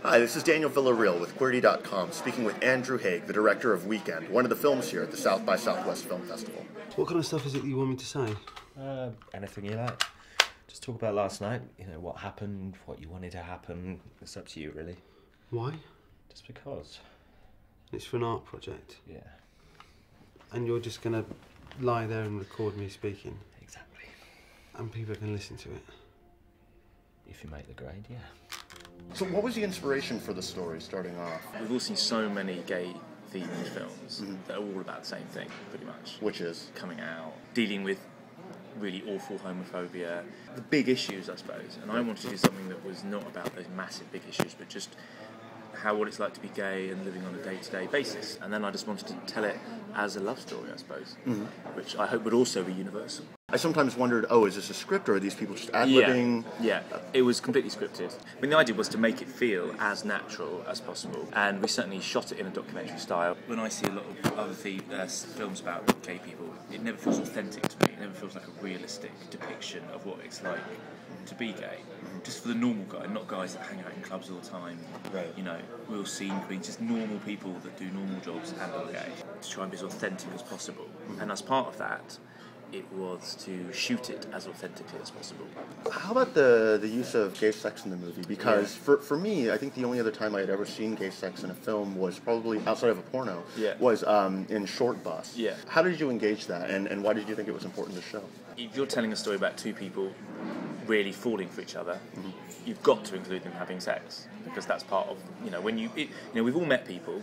Hi, this is Daniel Villarreal with Queerty.com, speaking with Andrew Haigh, the director of Weekend, one of the films here at the South by Southwest Film Festival. What kind of stuff is it that you want me to say? Anything you like. Just talk about last night, what happened, what you wanted to happen. It's up to you, really. Why? Just because. It's for an art project. Yeah. And you're just going to lie there and record me speaking? Exactly. And people can listen to it? If you make the grade, yeah. So what was the inspiration for the story, starting off? We've all seen so many gay-themed films that are all about the same thing, pretty much. Which is? Coming out, dealing with really awful homophobia, the big issues, I suppose. And I wanted to do something that was not about those massive big issues, but just what it's like to be gay and living on a day-to-day basis. And then I just wanted to tell it as a love story, I suppose, which I hope would also be universal. I sometimes wondered, is this a script or are these people just ad-libbing? Yeah, it was completely scripted. I mean, the idea was to make it feel as natural as possible, and we certainly shot it in a documentary style. When I see a lot of other films about gay people, it never feels authentic to me. It never feels like a realistic depiction of what it's like to be gay. Just for the normal guy, not guys that hang out in clubs all the time. Right. Real scene queens, just normal people that do normal jobs and are gay. To try and be as authentic as possible. And as part of that, it was to shoot it as authentically as possible. How about the use of gay sex in the movie? Because for me, I think the only other time I had ever seen gay sex in a film was probably outside of a porno, was in Short Bus. Yeah. How did you engage that, and why did you think it was important to show? If you're telling a story about two people really falling for each other, you've got to include them having sex, because that's part of, when we've all met people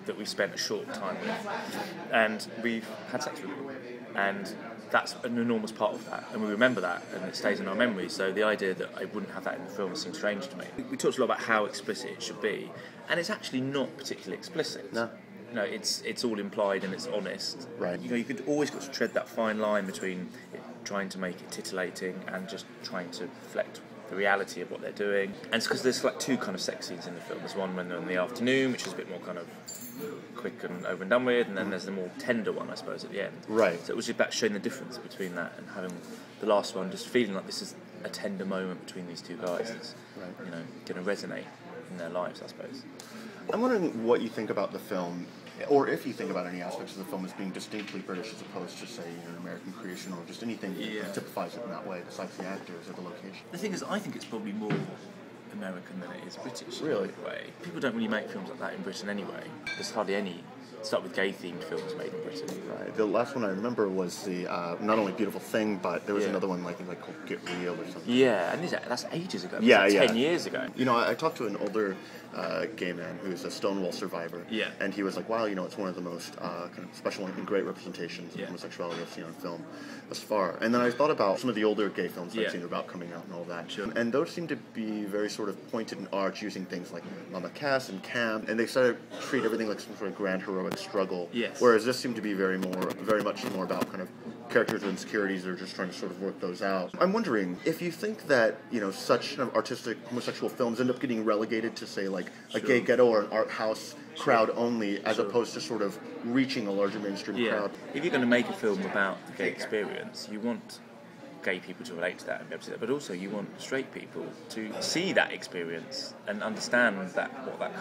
that we've spent a short time with, and we've had sex with them, and that's an enormous part of that, and we remember that, and it stays in our memory. So the idea that I wouldn't have that in the film seems strange to me. We talked a lot about how explicit it should be, and it's actually not particularly explicit. No. It's all implied and it's honest. Right. You could always got to tread that fine line between trying to make it titillating and just trying to reflect the reality of what they're doing. And it's because there's like two kind of sex scenes in the film. There's one when they're in the afternoon, which is a bit more kind of quick and over and done with, and then there's the more tender one, I suppose, at the end. Right. So it was just about showing the difference between that and having the last one just feeling like this is a tender moment between these two guys that's going to resonate in their lives, I suppose. I'm wondering what you think about the film, or if you think about any aspects of the film as being distinctly British as opposed to, say, an American creation, or just anything that typifies it in that way, besides the actors or the location. The thing is, I think it's probably more American than it is British. Really? In a way. People don't really make films like that in Britain anyway. There's hardly any start with gay-themed films made in Britain. Right. The last one I remember was the not only Beautiful Thing, but there was another one like called Get Real or something. Yeah, and that's ages ago. Yeah, like 10 years ago. I talked to an older gay man who's a Stonewall survivor. Yeah. And he was like, wow, it's one of the most kind of special and great representations of homosexuality I've seen on film thus far. And then I thought about some of the older gay films that I've seen about coming out and all that. Sure. And those seem to be very sort of pointed and arch, using things like Mama Cass and Camp, and they started to treat everything like some sort of grand heroic struggle. Yes. Whereas this seemed to be very much more about kind of characters with insecurities that are just trying to sort of work those out. I'm wondering if you think that, such kind of artistic homosexual films end up getting relegated to, say, like a gay ghetto or an art house crowd only, as opposed to sort of reaching a larger mainstream crowd. If you're going to make a film about the gay experience, you want gay people to relate to that and be able to see that, but also you want straight people to see that experience and understand what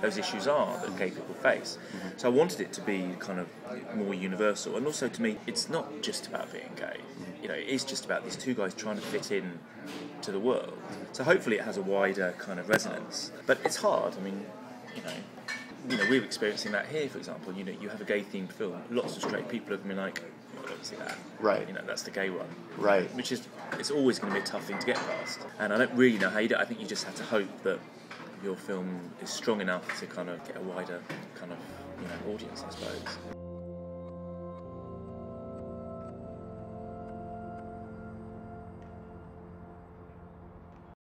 those issues are that gay people face. So I wanted it to be kind of more universal, and also to me, it's not just about being gay. It is just about these two guys trying to fit in to the world. So hopefully it has a wider kind of resonance, but it's hard. I mean, we're experiencing that here, for example. You have a gay-themed film, lots of straight people are going to be like, I don't see that. Right. That's the gay one. Right. It's always going to be a tough thing to get past. And I don't really know how you do it. I think you just have to hope that your film is strong enough to kind of get a wider kind of, audience, I suppose.